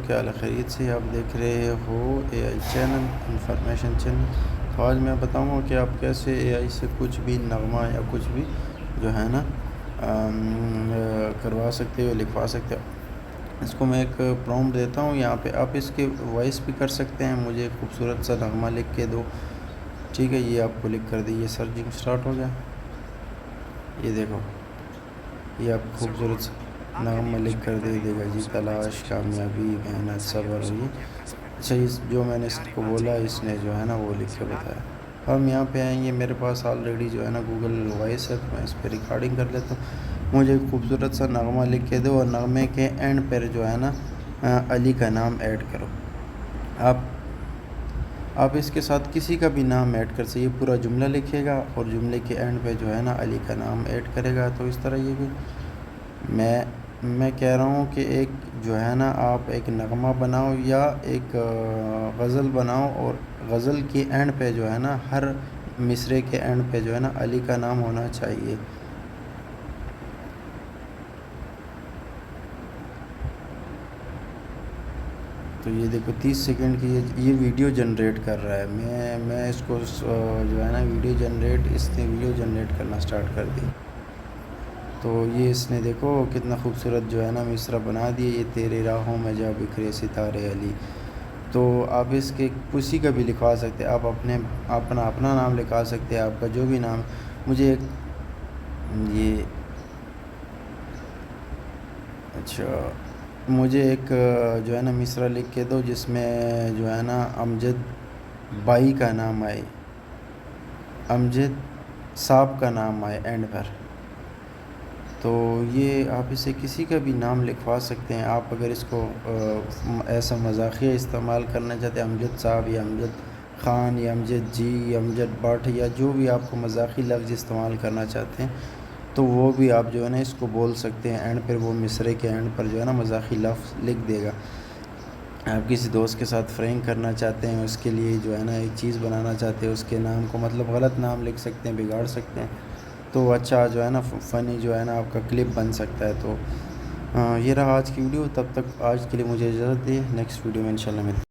کیا حال ہے؟ خیریت سے آپ دیکھ رہے ہو اے آئی چینل، انفارمیشن چینل۔ تو آج میں بتاؤں گا کہ آپ کیسے اے آئی سے کچھ بھی نغمہ یا کچھ بھی جو ہے نا کروا سکتے ہو، لکھوا سکتے ہو۔ اس کو میں ایک پرومپٹ دیتا ہوں یہاں پہ، آپ اس کے وائس بھی کر سکتے ہیں، مجھے ایک خوبصورت سا نغمہ لکھ کے دو، ٹھیک ہے؟ یہ آپ کو لکھ کر دی، یہ سرچنگ سٹارٹ ہو گیا، یہ دیکھو یہ آپ خوبصورت سا نغمہ لکھ کر دے دے گا جی۔ تلاش، کامیابی، محنت، صبر ہوئی۔ اچھا، جو میں نے اس کو بولا اس نے جو ہے نا وہ لکھ کے بتایا۔ ہم یہاں پہ آئیں گے، میرے پاس آلریڈی جو ہے نا گوگل وائس ہے، تو میں اس پہ ریکارڈنگ کر لیتا ہوں۔ مجھے ایک خوبصورت سا نغمہ لکھ کے دو، اور نغمے کے اینڈ پر جو ہے نا علی کا نام ایڈ کرو۔ آپ اس کے ساتھ کسی کا بھی نام ایڈ کر سکتے، یہ پورا جملہ لکھے گا اور جملے کے اینڈ پہ جو ہے نا علی کا نام ایڈ کرے گا۔ تو اس طرح یہ بھی میں کہہ رہا ہوں کہ ایک جو ہے نا آپ ایک نغمہ بناؤ یا ایک غزل بناؤ، اور غزل کے اینڈ پہ جو ہے نا ہر مصرعے کے اینڈ پہ جو ہے نا علی کا نام ہونا چاہیے۔ تو یہ دیکھو 30 سیکنڈ کی یہ ویڈیو جنریٹ کر رہا ہے۔ میں اس کو جو ہے نا اس نے ویڈیو جنریٹ کرنا سٹارٹ کر دی۔ تو یہ اس نے دیکھو کتنا خوبصورت جو ہے نا مصرع بنا دیے، یہ تیرے راہوں میں جا بکھرے ستارے علی۔ تو آپ اس کے کسی کا بھی لکھوا سکتے، آپ اپنا نام لکھا سکتے ہیں، آپ کا جو بھی نام۔ مجھے ایک جو ہے نا مصرع لکھ کے دو جس میں جو ہے نا امجد بائی کا نام آئے، امجد صاحب کا نام آئے اینڈ پر۔ تو یہ آپ اسے کسی کا بھی نام لکھوا سکتے ہیں۔ آپ اگر اس کو ایسا مزاحیہ استعمال کرنا چاہتے ہیں، امجد صاحب یا امجد خان یا امجد جی یا امجد بٹ، یا جو بھی آپ کو مزاحی لفظ استعمال کرنا چاہتے ہیں، تو وہ بھی آپ جو ہے نا اس کو بول سکتے ہیں اینڈ پر، وہ مصرعے کے اینڈ پر جو ہے نا مزاحی لفظ لکھ دے گا۔ آپ کسی دوست کے ساتھ فرینک کرنا چاہتے ہیں، اس کے لیے جو ہے نا ایک چیز بنانا چاہتے ہیں، اس کے نام کو مطلب غلط نام لکھ سکتے ہیں، بگاڑ سکتے ہیں، تو اچھا جو ہے نا فنی جو ہے نا آپ کا کلپ بن سکتا ہے۔ تو یہ رہا آج کی ویڈیو، تب تک آج کے لیے مجھے اجازت دیں، نیکسٹ ویڈیو میں انشاءاللہ ملتے ہیں۔